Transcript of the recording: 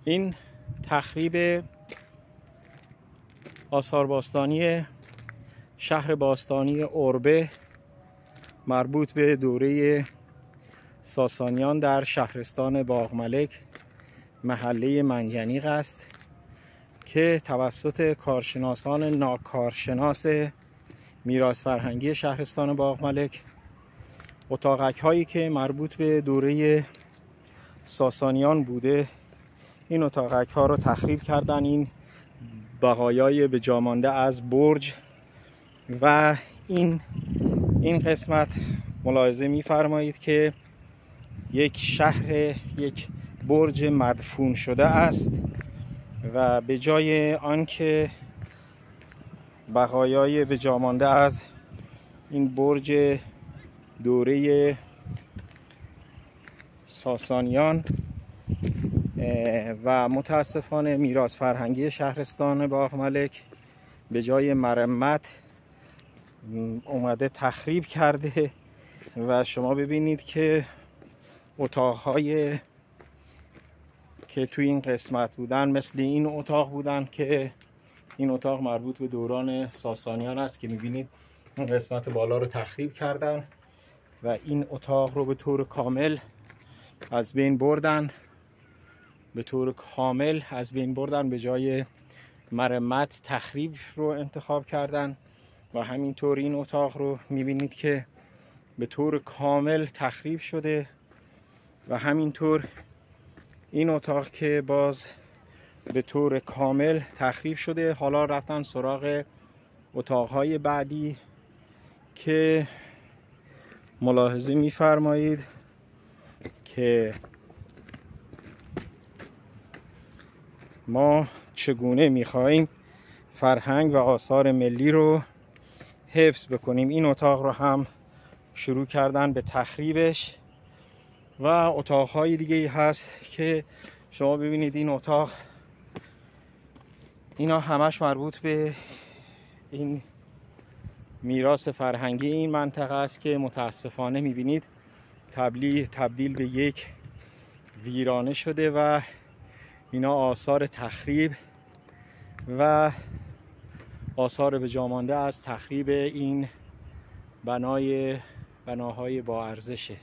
این تخریب آثار باستانی شهر باستانی اوربه مربوط به دوره ساسانیان در شهرستان باغملک محله منجنیق است که توسط کارشناسان ناکارشناس میراث فرهنگی شهرستان باغملک اتاقک هایی که مربوط به دوره ساسانیان بوده این اتاقک ها رو تخریب کردن. این بقایای به جا مانده از برج و این قسمت ملاحظه می‌فرمایید که یک برج مدفون شده است و به جای آنکه بقایای به جا مانده از این برج دوره ساسانیان و متاسفانه میراث فرهنگی شهرستان باغملک به جای مرمت اومده تخریب کرده و شما ببینید که اتاق‌های که توی این قسمت بودن مثل این اتاق بودن که این اتاق مربوط به دوران ساسانیان است که میبینید این قسمت بالا رو تخریب کردن و این اتاق رو به طور کامل از بین بردن به جای مرمت تخریب رو انتخاب کردن و همینطور این اتاق رو میبینید که به طور کامل تخریب شده و همینطور این اتاق که باز به طور کامل تخریب شده. حالا رفتن سراغ اتاقهای بعدی که ملاحظه می‌فرمایید که ما چگونه می‌خواهیم فرهنگ و آثار ملی رو حفظ بکنیم. این اتاق رو هم شروع کردن به تخریبش و اتاقهای دیگه هست که شما ببینید این اتاق اینا همش مربوط به این میراث فرهنگی این منطقه است که متاسفانه میبینید تبدیل به یک ویرانه شده و اینا آثار تخریب و آثار به جا مانده از تخریب این بناهای با ارزشه.